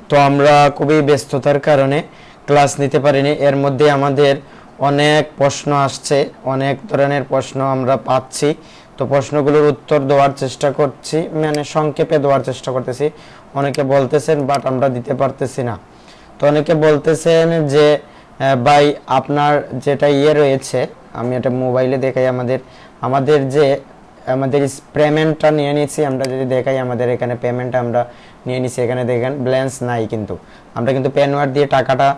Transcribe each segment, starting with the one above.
তো আমরা খুবই ব্যস্ততার কারণে ক্লাস নিতে পারিনি। এর মধ্যে আমাদের অনেক প্রশ্ন আসছে, অনেক ধরনের প্রশ্ন আমরা পাচ্ছি। তো প্রশ্নগুলোর উত্তর দেওয়ার চেষ্টা করছি, মানে সংক্ষেপে দেওয়ার চেষ্টা করতেছি। অনেকে বলতেছেন বাট আমরা দিতে পারতেছি না। তো অনেকে বলতেছেন যে ভাই আপনার যেটা রয়েছে, আমি এটা মোবাইলে দেখাই, আমাদের যে আমাদের পেমেন্টটা নিয়ে নিয়েছি। আমরা যদি দেখাই আমাদের এখানে পেমেন্টটা আমরা নিয়ে নিছি, এখানে দেখেন ব্যালেন্স নাই, কিন্তু আমরা কিন্তু পেনওয়ার্ড দিয়ে টাকাটা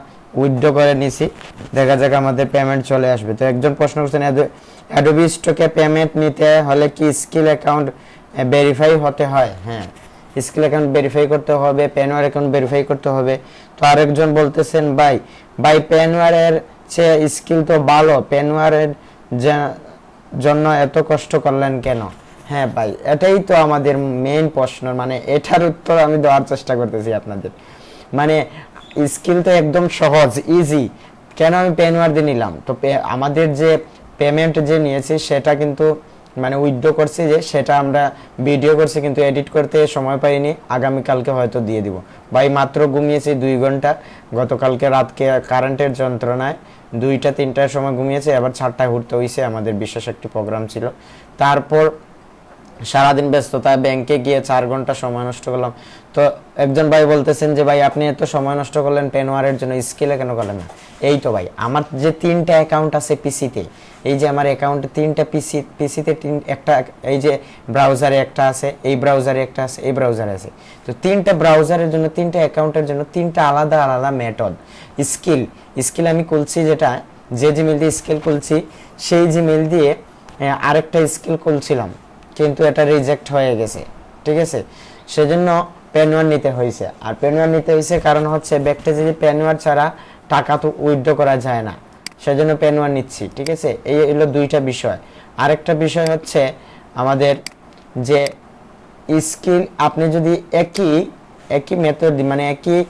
উইথড্র করে নিছি। দেখা যাক আমাদের পেমেন্ট চলে আসবে। তো একজন প্রশ্ন করছেন, অ্যাডোবি স্টকে পেমেন্ট নিতে হলে কি স্কিল অ্যাকাউন্ট ভেরিফাই হতে হয়? হ্যাঁ, স্কিল অ্যাকাউন্ট ভেরিফাই করতে হবে, পেনওয়ার অ্যাকাউন্ট ভেরিফাই করতে হবে। তো আরেকজন বলতেছেন ভাই পেনওয়ারের চেয়ে স্কিল তো ভালো, পেনওয়ারের জন্য এত কষ্ট করলেন কেন? হ্যাঁ ভাই, এটাই তো আমাদের মেইন প্রশ্ন, মানে এটার উত্তর আমি দেওয়ার চেষ্টা করতেছি আপনাদের। মানে স্কিল তো একদম সহজ, ইজি, কেন আমি পেনওয়ার দিয়ে নিলাম? তো আমাদের যে পেমেন্ট যে নিয়েছি সেটা কিন্তু মানে উইথড্র করছি, যে সেটা আমরা ভিডিও করছি কিন্তু এডিট করতে সময় পাইনি। আগামীকালকে হয়তো দিয়ে দিব। ভাই মাত্র ঘুমিয়েছি 2 ঘন্টা, গতকালকে রাতকে কারেন্টের যন্ত্রণায় 2টা-3টার সময় ঘুমিয়েছি, আবার 4টায় উঠতে হয়েছে, আমাদের বিশেষ একটি প্রোগ্রাম ছিল। তারপর সারাদিন ব্যস্ততা, ব্যাংকে গিয়ে 4 ঘন্টা সময় নষ্ট করলাম। তো একজন ভাই বলতেছেন যে ভাই আপনি এত সময় নষ্ট করলেন পেনওয়ারের জন্য, স্কিলে কেন করলেন না? এই তো ভাই, আমার যে 3টা অ্যাকাউন্ট আছে পিসিতে, এই যে আমার অ্যাকাউন্টে 3টা পিসিতে একটা, এই যে ব্রাউজারে একটা আছে, এই ব্রাউজারে একটা আছে, এই ব্রাউজারে আছে। তো 3টা ব্রাউজারের জন্য, 3টা অ্যাকাউন্টের জন্য 3টা আলাদা আলাদা মেথড। স্কিল আমি খুলছি, যেটা যে জিমেল দিয়ে স্কিল খুলছি, সেই জিমেল দিয়ে আরেকটা স্কিল খুলছিলাম, কিন্তু এটা রিজেক্ট হয়ে গেছে। ঠিক আছে, সেজন্য পেনওয়ার নিতে হয়েছে। আর পেনওয়ার নিতে হয়েছে কারণ হচ্ছে ব্যাকটে যদি পেনওয়ার ছাড়া টাকা তো উইথড্র করা যায় না, সেজন্য পেনওয়ার নিচ্ছি। ঠিক আছে, এই হলো 2টা বিষয়। আরেকটা বিষয় হচ্ছে আমাদের যে স্কিল, আপনি যদি একই মেথড মানে একই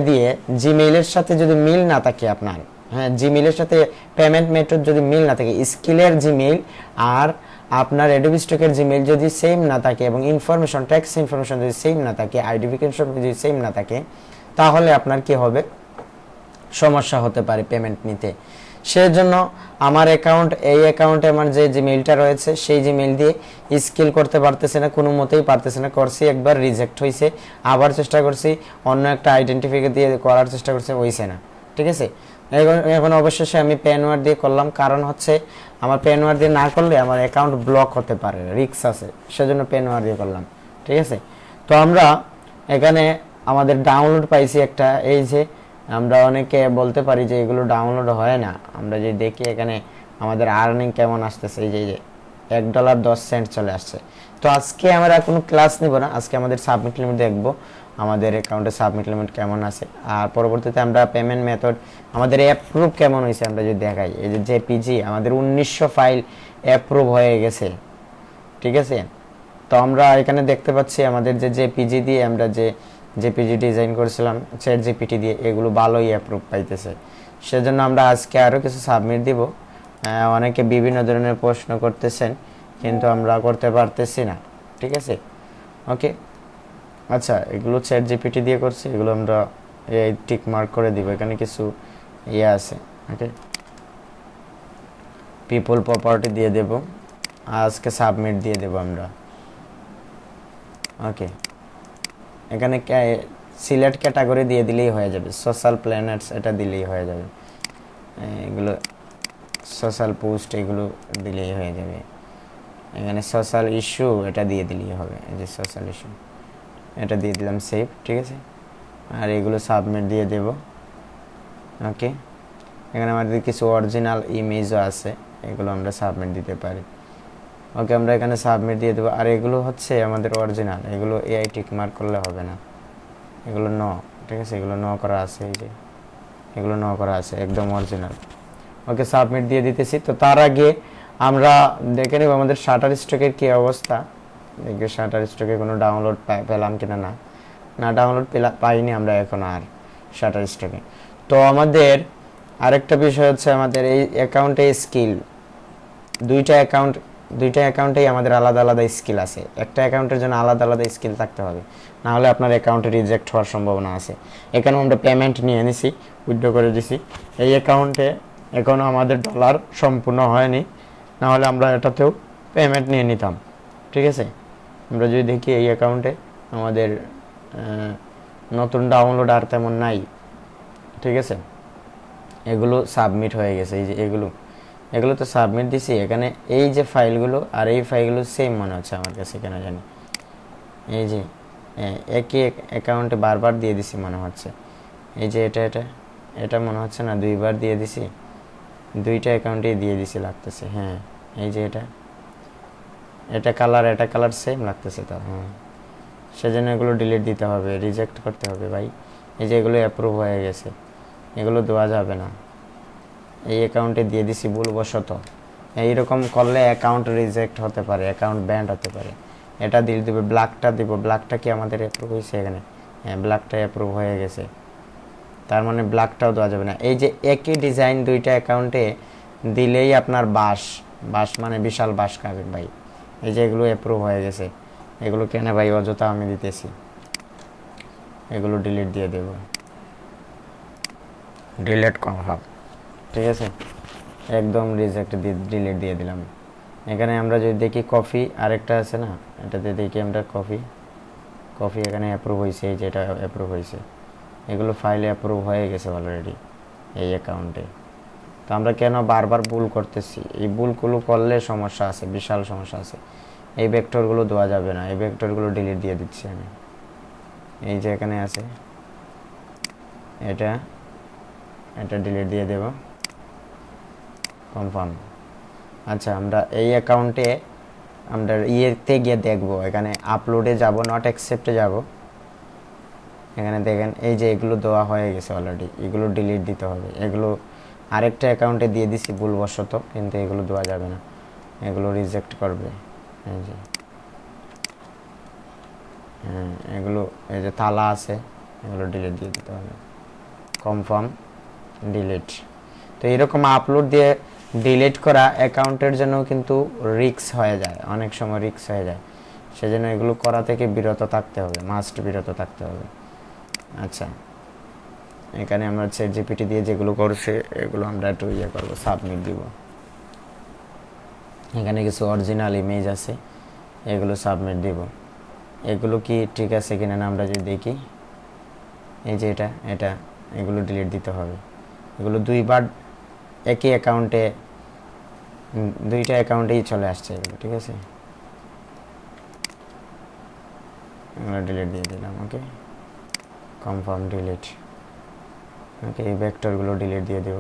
দিয়ে জিমেইলের সাথে যদি মিল না থাকে আপনার, হ্যাঁ, জিমেইলের সাথে পেমেন্ট মেথড যদি মিল না থাকে, স্কিলের জিমেইল আর আপনার অ্যাডোবি স্টকের জিমেইল যদি সেম না থাকে, এবং ইনফরমেশন, ট্যাক্স ইনফরমেশন যদি সেম না থাকে, আইডেন্টিফিকেশন যদি সেম না থাকে, তাহলে আপনার কি হবে, সমস্যা হতে পারে পেমেন্ট নিতে। সেজন্য আমার এই অ্যাকাউন্টে আমার যে জিমেইলটা রয়েছে, সেই জিমেইল দিয়ে স্কিল করতে পারতেছে না, কোনো মতেই পারতেছে না। করছি একবার, রিজেক্ট হয়েছে, আবার চেষ্টা করছি, অন্য একটা আইডেন্টিফিকেশন দিয়ে করার চেষ্টা করছি, হইছে না। ঠিক আছে, এখন অবশেষে আমি পেনওয়ার দিয়ে করলাম, কারণ হচ্ছে আমার পেনওয়ার দিয়ে না করলে আমার অ্যাকাউন্ট ব্লক হতে পারে, রিস্ক আছে, সেজন্য পেনওয়ার দিয়ে করলাম। ঠিক আছে, তো আমরা এখানে আমাদের ডাউনলোড পাইছি একটা, এই যে আমরা অনেকে বলতে পারি যে এগুলো ডাউনলোড হয় না। আমরা যে দেখি এখানে আমাদের আর্নিং কেমন আসতেছে, এই যে $1.10 চলে আসছে। তো আজকে আমরা কোনো ক্লাস নিব না, আজকে আমাদের সাবমিট লিমিট দেখবো, আমাদের অ্যাকাউন্টে সাবমিট লিমিট কেমন আছে। আর পরবর্তীতে আমরা পেমেন্ট মেথড, আমাদের অ্যাপ্রুভ কেমন হয়েছে আমরা যদি দেখাই, এই যে জেপিজি আমাদের 1900 ফাইল অ্যাপ্রুভ হয়ে গেছে। ঠিক আছে, তো আমরা এখানে দেখতে পাচ্ছি আমাদের যে জেপিজি দিয়ে আমরা যে জেপিজি ডিজাইন করেছিলাম চ্যাট জিপিটি দিয়ে, এগুলো ভালোই অ্যাপ্রুভ পাইতেছে। সেজন্য আমরা আজকে আরও কিছু সাবমিট দিব। অনেকে বিভিন্ন ধরনের প্রশ্ন করতেছেন, কিন্তু আমরা করতে পারতেছি না। ঠিক আছে, ওকে, আচ্ছা, এগুলো চ্যাট জিপিটি দিয়ে করছি, এগুলো আমরা এই টিক মার্ক করে দিব। এখানে কিছু আছে, ওকে, পিপল প্রপার্টি দিয়ে দেব, আজকে সাবমিট দিয়ে দেব আমরা। ওকে, এখানে সিলেক্ট ক্যাটাগরি দিয়ে দিলেই হয়ে যাবে, সোশ্যাল প্ল্যানেটস এটা দিলেই হয়ে যাবে, এগুলো সোশ্যাল পোস্ট এগুলো দিলেই হয়ে যাবে। এখানে সোশ্যাল ইস্যু এটা দিয়ে দিলেই হবে, এই যে সোশ্যাল ইস্যু এটা দিয়ে দিলাম, সেভ। ঠিক আছে, আর এগুলো সাবমিট দিয়ে দেব। ওকে, এখানে আমাদের কিছু অরিজিনাল ইমেজও আছে, এগুলো আমরা সাবমিট দিতে পারি। ওকে, আমরা এখানে সাবমিট দিয়ে দেবো। আর এগুলো হচ্ছে আমাদের অরিজিনাল, এগুলো এআই টিক মার্ক করলে হবে না, এগুলো ন। ঠিক আছে, এগুলো ন করা আছে, এই যে এগুলো ন করা আছে, একদম অরিজিনাল। ওকে, সাবমিট দিয়ে দিতেছি। তো তার আগে আমরা দেখে নেব আমাদের শাটার স্টকের কী অবস্থা। দেখবে শাটার স্টকে কোনো ডাউনলোড পেলাম কিনা, না ডাউনলোড পাইনি আমরা এখন আর শাটার স্টকে। তো আমাদের আরেকটা বিষয় হচ্ছে আমাদের এই অ্যাকাউন্টে স্কিল, দুইটা অ্যাকাউন্টেই আমাদের আলাদা আলাদা স্কিল আছে। একটা অ্যাকাউন্টের জন্য আলাদা আলাদা স্কিল থাকতে হবে। না হলে আপনার অ্যাকাউন্টে রিজেক্ট হওয়ার সম্ভাবনা আছে। এখানেও আমরা পেমেন্ট নিয়ে নিছি, উইথড্র করে দিছি। এই অ্যাকাউন্টে এখনও আমাদের ডলার সম্পূর্ণ হয়নি, না হলে আমরা এটাতেও পেমেন্ট নিয়ে নিতাম। ঠিক আছে, আমরা যদি দেখি এই অ্যাকাউন্টে আমাদের নতুন ডাউনলোড আর তেমন নাই। ঠিক আছে, এগুলো সাবমিট হয়ে গেছে। এই যে এগুলো তো সাবমিট দিছি। এখানে এই যে ফাইলগুলো আর এই ফাইলগুলো সেম মনে হচ্ছে আমার কাছে, কেন জানি এই যে একই অ্যাকাউন্টে বারবার দিয়ে দিছি মনে হচ্ছে। এই যে এটা মনে হচ্ছে না, দুইবার দিয়ে দিছি, দুইটা অ্যাকাউন্টেই দিয়ে দিছি লাগতেছে। হ্যাঁ, এই যে এটা কালার সেম লাগতেছে তো। হ্যাঁ, সেজন্য এগুলো ডিলিট দিতে হবে, রিজেক্ট করতে হবে ভাই। এই যে এগুলো অ্যাপ্রুভ হয়ে গেছে, এগুলো দেওয়া যাবে না। এই অ্যাকাউন্টে দিয়ে দিছি ভুলবশত। এইরকম করলে অ্যাকাউন্ট রিজেক্ট হতে পারে, অ্যাকাউন্ট ব্যান্ড হতে পারে। এটা দিয়ে দেবে, ব্ল্যাকটা দিব। ব্ল্যাকটা কি আমাদের অ্যাপ্রুভ হয়েছে এখানে? হ্যাঁ, ব্ল্যাকটা অ্যাপ্রুভ হয়ে গেছে, তার মানে ব্ল্যাকটাও দেওয়া যাবে না। এই যে একই ডিজাইন দুইটা অ্যাকাউন্টে দিলেই আপনার বাস মানে বিশাল বাস খাবেন ভাই। এই যে এগুলো অ্যাপ্রুভ হয়ে গেছে, এগুলো কেন ভাই অযথা আমি দিতেছি। এগুলো ডিলিট দিয়ে দেব, ডিলিট কনফার্ম। ঠিক আছে, একদম রিজেক্ট ডিলিট দিয়ে দিলাম। এখানে আমরা যদি দেখি কফি আরেকটা আছে না, এটাতে দেখি আমরা কফি এখানে অ্যাপ্রুভ হয়েছে। এই যে এটা অ্যাপ্রুভ হয়েছে, এগুলো ফাইলে অ্যাপ্রুভ হয়ে গেছে অলরেডি এই অ্যাকাউন্টে। তো আমরা কেন বারবার ভুল করতেছি? এই ভুলগুলো করলে সমস্যা আছে, বিশাল সমস্যা আছে। এই ভেক্টরগুলো দেওয়া যাবে না, এই ভেক্টরগুলো ডিলিট দিয়ে দিচ্ছি আমি। এই যে এখানে আছে, এটা ডিলিট দিয়ে দেব, কনফার্ম। আচ্ছা, আমরা এই অ্যাকাউন্টে আমরা ইয়েতে গিয়ে দেখব, এখানে আপলোডে যাব, নট অ্যাকসেপ্টে যাব। এখানে দেখেন এই যে এগুলো দেওয়া হয়ে গেছে অলরেডি, এগুলো ডিলিট দিতে হবে। এগুলো আরেকটা অ্যাকাউন্টে দিয়ে দিছি ভুলবশত, কিন্তু এগুলো দেওয়া যাবে না, এগুলো রিজেক্ট করবে। এই যে হ্যাঁ, এগুলো এই যে তালা আছে, এগুলো ডিলিট দিয়ে দিতে হবে, কনফার্ম, ডিলিট। তো এরকম আপলোড দিয়ে ডিলিট করা অ্যাকাউন্টের জন্য কিন্তু রিস্ক হয়ে যায়, অনেক সময় রিস্ক হয়ে যায়। সেজন্য এগুলো করা থেকে বিরত থাকতে হবে, মাস্ট বিরত থাকতে হবে। আচ্ছা, এখানে আমরা চ্যাট জিপিটি দিয়ে যেগুলো করছে এগুলো আমরা একটু করবো, সাবমিট দিব। এখানে কিছু অরিজিনাল ইমেজ আছে, এগুলো সাবমিট দিব। এগুলো কি ঠিক আছে কিনা না আমরা যদি দেখি, এই যে এটা এগুলো ডিলিট দিতে হবে। এগুলো দুইবার একই অ্যাকাউন্টে, দুইটা অ্যাকাউন্টেই চলে আসছে এগুলো। ঠিক আছে, এগুলো ডিলিট দিয়ে দিলাম। ওকে, কনফার্ম, ডিলিট। ওকে, এই ভেক্টরগুলো ডিলিট দিয়ে দেব।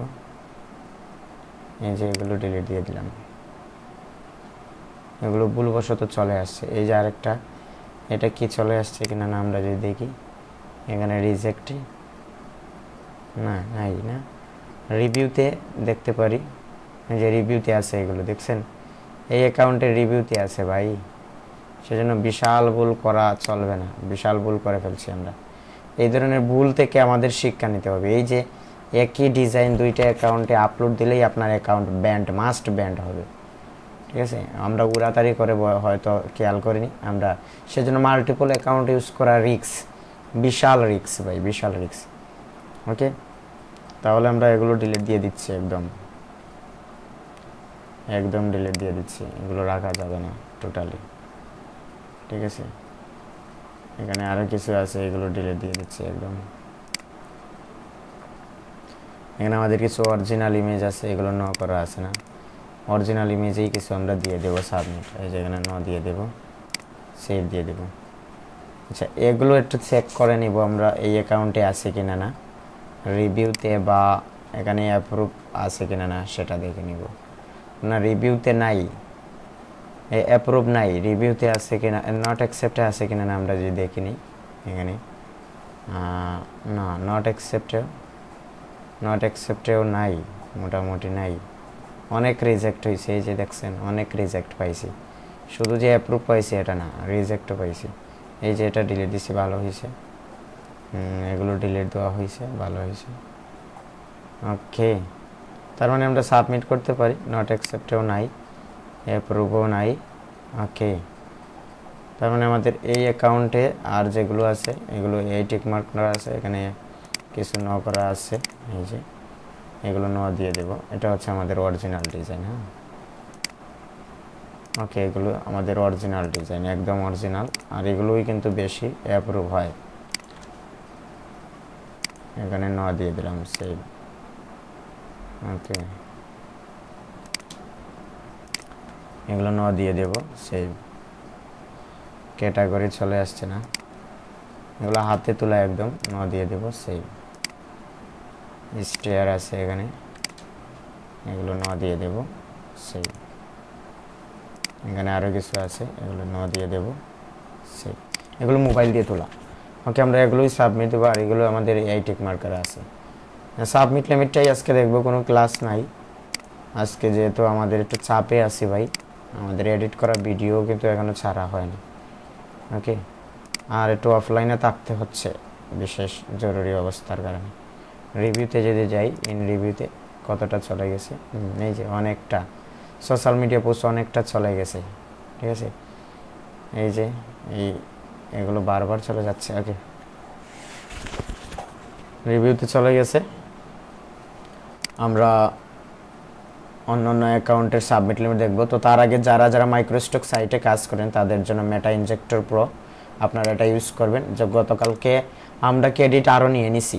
এই যে এগুলো ডিলিট দিয়ে দিলাম, এগুলো ভুলবশত চলে আসছে। এই যে আরেকটা, এটা কি চলে আসছে কিনা না আমরা যদি দেখি, এখানে রিজেক্ট নাই না, রিভিউতে দেখতে পারি। এই যে রিভিউতে আছে, এগুলো দেখছেন, এই অ্যাকাউন্টের রিভিউতে আছে ভাই। সেজন্য বিশাল ভুল করা চলবে না, বিশাল ভুল করে ফেলছি আমরা। এই ধরনের ভুল থেকে আমাদের শিক্ষা নিতে হবে। এই যে একই ডিজাইন দুইটা অ্যাকাউন্টে আপলোড দিলেই আপনার অ্যাকাউন্ট ব্যান্ড, মাস্ট ব্যান্ড হবে। ঠিক আছে, আমরা উড়াতাড়ি করে হয়তো খেয়াল করিনি আমরা, সেজন্য মাল্টিপল অ্যাকাউন্ট ইউজ করা রিস্ক, বিশাল রিস্ক ভাই, বিশাল রিস্ক। ওকে, তাহলে আমরা এগুলো ডিলিট দিয়ে দিচ্ছি, একদম ডিলিট দিয়ে দিচ্ছি, এগুলো রাখা যাবে না টোটালি। ঠিক আছে, এখানে আরও কিছু আছে, এগুলো ডিলিট দিয়ে দিচ্ছি একদম। এখানে আমাদের কিছু অরিজিনাল ইমেজ আছে, এগুলো ন করা আছে না, অরিজিনাল ইমেজেই কিছু আমরা দিয়ে দেবো, সাবমিট। এই যে এখানে ন দিয়ে দেবো, সেভ দিয়ে দেবো। আচ্ছা, এগুলো একটু চেক করে নিব আমরা, এই অ্যাকাউন্টে আছে কিনা না, রিভিউতে বা এখানে অ্যাপ্রুভ আছে কিনা না সেটা দেখে নিব। না, রিভিউতে নাই, অ্যাপ্রুভ নাই, রিভিউতে আছে কিনা, নট অ্যাকসেপ্টে আছে কিনা না আমরা যদি দেখে নিই এখানে, না, নট অ্যাকসেপ্টেও নাই, মোটামুটি নাই, অনেক রিজেক্ট হয়েছে। এই যে দেখছেন, অনেক রিজেক্ট পাইছি, শুধু যে অ্যাপ্রুভ পাইছি এটা না, রিজেক্টও পাইছি। এই যে এটা ডিলিট দিছি, ভালো হয়েছে। এগুলো ডিলিট দেওয়া হয়েছে, ভালো হয়েছে। ওকে, তার মানে আমরা সাবমিট করতে পারি, নট অ্যাকসেপ্টেও নাই, অ্যাপ্রুভও নাই। ওকে, তার মানে আমাদের এই অ্যাকাউন্টে আর যেগুলো আছে এগুলো এই টিক মার্ক করা আছে, এখানে কিছু ন করা আছে, এই যে এগুলো ন দিয়ে দেব। এটা হচ্ছে আমাদের অরিজিনাল ডিজাইন। হ্যাঁ, ওকে, এগুলো আমাদের অরিজিনাল ডিজাইন, একদম অরিজিনাল। আর এগুলোই কিন্তু বেশি অ্যাপ্রুভ হয়। এখানে ন দিয়ে দিলাম, সেভ। ওকে, এগুলো ন দিয়ে দেব, সেভ। ক্যাটাগরি চলে আসছে না, এগুলো হাতে তোলা, একদম ন দিয়ে দেব, সেভ। স্টেয়ার আছে এখানে, এগুলো ন দিয়ে দেব, সেভ। এখানে আরও কিছু আছে, এগুলো ন দিয়ে দেব, সেভ। এগুলো মোবাইল দিয়ে তোলা। ওকে, আমরা এগুলোই সাবমিট দেবো। আর এগুলো আমাদের এই টিক মার্কার আছে। সাবমিট লিমিটটাই আজকে দেখবো, কোনো ক্লাস নাই আজকে, যেহেতু আমাদের একটু চাপে আছি ভাই। আমাদের এডিট করা ভিডিও কিন্তু এখনও ছাড়া হয়নি। ওকে, আর একটু অফলাইনে থাকতে হচ্ছে বিশেষ জরুরি অবস্থার কারণে। রিভিউতে যদি যাই, ইন রিভিউতে কতটা চলে গেছে, এই যে অনেকটা সোশ্যাল মিডিয়া পোস্ট অনেকটা চলে গেছে। ঠিক আছে, এই যে এগুলো বারবার চলে যাচ্ছে। ওকে, রিভিউতে চলে গেছে। আমরা অন্য অন্য অ্যাকাউন্টের সাবমিট লিমিট দেখব। তো তার আগে যারা যারা মাইক্রোস্টক সাইটে কাজ করেন তাদের জন্য মেটা ইনজেক্টর প্রো আপনারা এটা ইউজ করবেন। যে গতকালকে আমরা ক্রেডিট আরও নিয়ে নিছি।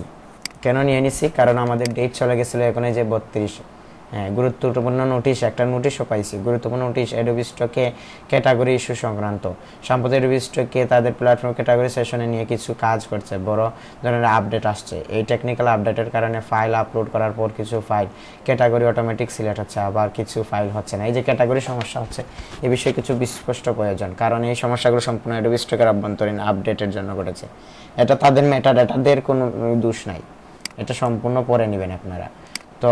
কেন নিয়ে নিছি? কারণ আমাদের ডেট চলে গেছিলো এখানে যে 32। হ্যাঁ, গুরুত্বপূর্ণ নোটিশ, একটা নোটিশও পাইছি, গুরুত্বপূর্ণ নোটিশ অ্যাডোবি স্টকে ক্যাটাগরি ইস্যু সংক্রান্ত। সম্প্রতি অ্যাডোবি স্টকে তাদের প্ল্যাটফর্ম ক্যাটাগরি সেশনে নিয়ে কিছু কাজ করছে, বড় ধরনের আপডেট আসছে। এই টেকনিক্যাল আপডেটের কারণে ফাইল আপলোড করার পর কিছু ফাইল ক্যাটাগরি অটোমেটিক সিলেক্ট হচ্ছে, আবার কিছু ফাইল হচ্ছে না। এই যে ক্যাটাগরি সমস্যা হচ্ছে, এ বিষয়ে কিছু বিস্পষ্ট প্রয়োজন, কারণ এই সমস্যাগুলো সম্পূর্ণ অ্যাডোবি স্টকের অভ্যন্তরীণ আপডেটের জন্য ঘটেছে। এটা তাদের মেটাডাটাদের কোনো দোষ নাই, এটা সম্পূর্ণ পরে নেবেন আপনারা। তো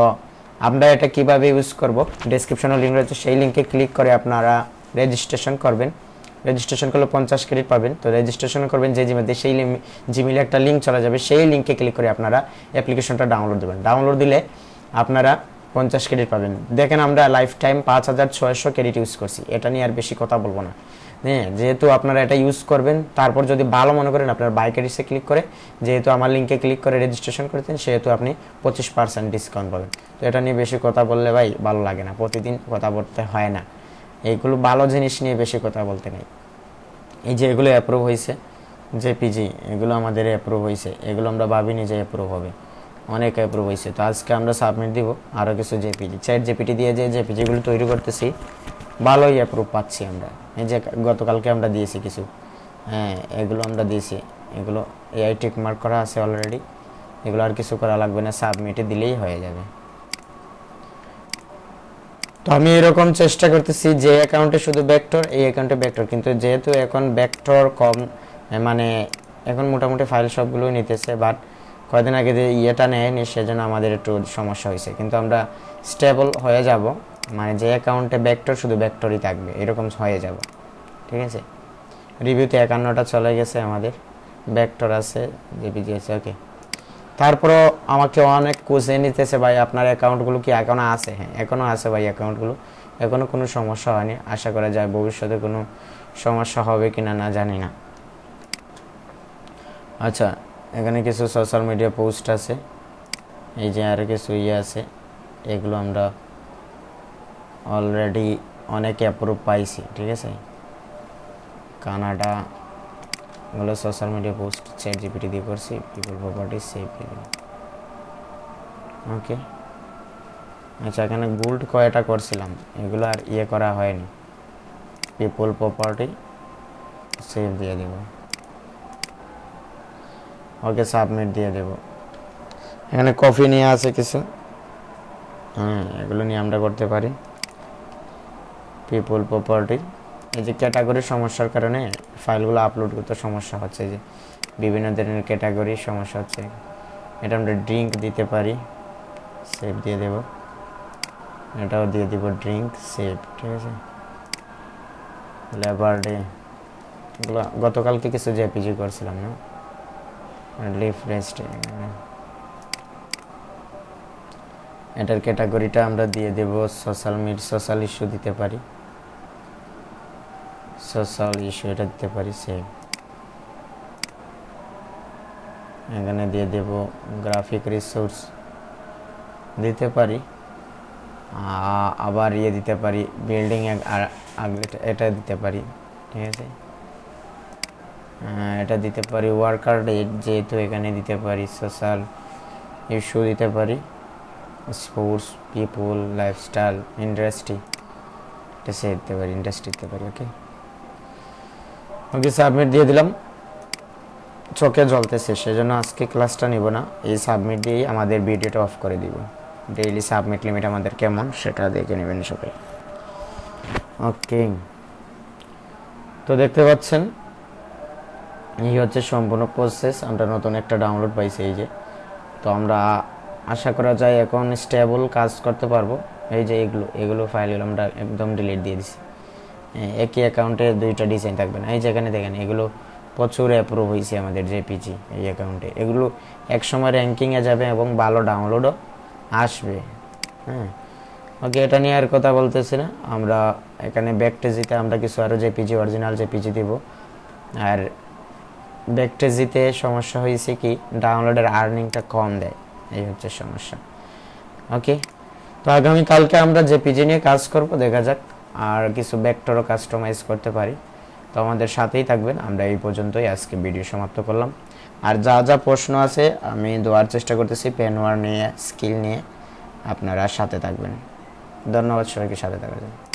আমরা এটা কিভাবে ইউজ করব, ডেসক্রিপশনে লিঙ্ক রয়েছে, সেই লিঙ্কে ক্লিক করে আপনারা রেজিস্ট্রেশন করবেন। রেজিস্ট্রেশন করলে 50 ক্রেডিট পাবেন। তো রেজিস্ট্রেশন করবেন যে জিমেলে, সেই জিমেলে একটা লিঙ্ক চলে যাবে, সেই লিঙ্কে ক্লিক করে আপনারা অ্যাপ্লিকেশনটা ডাউনলোড দেবেন। ডাউনলোড দিলে আপনারা 50 ক্রেডিট পাবেন। দেখেন আমরা লাইফ টাইম 5600 ক্রেডিট ইউজ করছি, এটা নিয়ে আর বেশি কথা বলবো না। হ্যাঁ, যেহেতু আপনারা এটা ইউজ করবেন, তারপর যদি ভালো মনে করেন আপনার বাই ক্রেডিটসে ক্লিক করে, যেহেতু আমার লিঙ্কে ক্লিক করে রেজিস্ট্রেশন করেছেন, সেহেতু আপনি 25% ডিসকাউন্ট পাবেন। তো এটা নিয়ে বেশি কথা বললে ভাই ভালো লাগে না, প্রতিদিন কথা বলতে হয় না। এইগুলো ভালো জিনিস নিয়ে বেশি কথা বলতে নেই। এই যে এগুলো অ্যাপ্রুভ হয়েছে, জেপিজি, এগুলো আমাদের অ্যাপ্রুভ হয়েছে, এগুলো আমরা ভাবিনি যে অ্যাপ্রুভ হবে, অনেক অ্যাপ্রুভ হয়েছে। তো আজকে আমরা সাবমিট দিব আরও কিছু জেপিজি, চ্যাট জিপিটি দিয়ে যে জেপিজিগুলো তৈরি করতেছি, ভালোই অ্যাপ্রুভ পাচ্ছি আমরা। এই যে গতকালকে আমরা দিয়েছি কিছু, হ্যাঁ এগুলো আমরা দিয়েছি, এগুলো এআই টিক মার্ক করা আছে অলরেডি, এগুলো আর কিছু করা লাগবে না, সাবমিটে দিলেই হয়ে যাবে। তো আমি এরকম চেষ্টা করতেছি যে অ্যাকাউন্টে শুধু ভেক্টর, এই অ্যাকাউন্টে ভেক্টর, কিন্তু যেহেতু এখন ভেক্টর কম, মানে এখন মোটামুটি ফাইল সবগুলোই নিতেছে, বাট কয়েকদিন আগে যে ইয়েটা নেয়নি, সেজন্য আমাদের একটু সমস্যা হয়েছে। কিন্তু আমরা স্টেবল হয়ে যাব, মানে যে অ্যাকাউন্টে ভেক্টর শুধু ভেক্টরই থাকবে, এরকম হয়ে যাব। ঠিক আছে, রিভিউতে 51টা চলে গেছে, আমাদের ভেক্টর আছে, জেপিজি আছে। ওকে, তারপরও আমাকে অনেক খুঁজে নিতেছে ভাই আপনার অ্যাকাউন্টগুলো কি এখনও আছে? হ্যাঁ, এখনও আছে ভাই অ্যাকাউন্টগুলো, এখনও কোনো সমস্যা হয়নি। আশা করা যায় ভবিষ্যতে কোনো সমস্যা হবে কি না না জানি না। আচ্ছা, এখানে কিছু সোশ্যাল মিডিয়া পোস্ট আছে, এই যে আর কিছু ইয়ে আছে, এগুলো আমরা অলরেডি অনেক অ্যাপ্রুভ পাইছি। ঠিক আছে, কানাডা, এগুলো social media post chat GPT দিয়ে করছি, পিপল প্রপার্টি সেভ। ওকে, আচ্ছা, এখানে গোল্ড কয়টা করছিলাম, এগুলো আর ইয়ে করা হয়নি, পিপল প্রপার্টি সেভ দিয়ে দেব। ওকে, সাবমিট দিয়ে দেব। এখানে কফি নিয়ে আছে কিছু, হ্যাঁ এগুলো নিয়ে আমরা করতে পারি। পিপল প্রপার্টি, এই যে ক্যাটাগরির সমস্যার কারণে ফাইলগুলো আপলোড করতে সমস্যা হচ্ছে, যে বিভিন্ন ধরনের ক্যাটাগরির সমস্যা হচ্ছে। এটা আমরা ড্রিঙ্ক দিতে পারি, সেভ দিয়ে দেব। এটাও দিয়ে দিব ড্রিঙ্ক, সেভ। ঠিক আছে, লেবার ডে, এগুলো গতকালকে কিছু জেপিজি করছিলাম না, লিফ রেস্ট। এটার ক্যাটাগরিটা আমরা দিয়ে দেব সোশ্যাল ইস্যু দিতে পারি। সোশ্যাল ইস্যু এটা দিতে পারি সেভ। এখানে দিয়ে দেব গ্রাফিক রিসোর্স দিতে পারি, আবার দিতে পারি বিল্ডিং এটা দিতে পারি, ঠিক আছে। এটা দিতে পারি ওয়ার্কার ডেট, যেহেতু এখানে দিতে পারি সোশ্যাল ইস্যু দিতে পারি, স্পোর্টস, পিপল, লাইফস্টাইল, ইন্ডাস্ট্রি, এটা সে দিতে পারি, ইন্ডাস্ট্রি দিতে পারি। ওকে ওকে, সাবমিট দিয়ে দিলাম। চোখে জ্বলতেছে সেজন্য আজকে ক্লাসটা নিব না, এই সাবমিট দিয়েই আমাদের ভিডিওটা অফ করে দিব। ডেইলি সাবমিট লিমিট আমাদের কেমন সেটা দেখে নেবেন সবাই। ওকে, তো দেখতে পাচ্ছেন এই হচ্ছে সম্পূর্ণ প্রসেস। আমরা নতুন একটা ডাউনলোড পাইছি এই যে, তো আমরা আশা করা যায় এখন স্টেবল কাজ করতে পারবো। এই যে এগুলো ফাইলগুলো আমরা একদম ডিলিট দিয়ে দিছি। একই অ্যাকাউন্টে দুইটা ডিজাইন থাকবে না। এই যেখানে দেখেন এগুলো প্রচুর অ্যাপ্রুভ হয়েছে আমাদের জেপিজি এই অ্যাকাউন্টে। এগুলো একসময় র্যাঙ্কিংয়ে যাবে এবং ভালো ডাউনলোডও আসবে। হ্যাঁ, ওকে, এটা নিয়ে আর কথা বলতেছি না। আমরা এখানে ব্যাকটেজিতে আমরা কিছু আরও জেপিজি, অরিজিনাল জেপিজি দিব। আর ব্যাকটেজিতে সমস্যা হয়েছে কি, ডাউনলোডের আর্নিংটা কম দেয়, এই হচ্ছে সমস্যা। ওকে, তো আগামীকালকে আমরা জেপিজি নিয়ে কাজ করব, দেখা যাক। আর কিছু ভেক্টরও কাস্টমাইজ করতে পারি, তো আমাদের সাথেই থাকবেন। আমরা এই পর্যন্তই আজকে ভিডিও সমাপ্ত করলাম। আর যা যা প্রশ্ন আছে আমি দেওয়ার চেষ্টা করতেছি পেনওয়ার নিয়ে, স্কিল নিয়ে। আপনারা সাথে থাকবেন। ধন্যবাদ সবাইকে সাথে থাকার জন্য।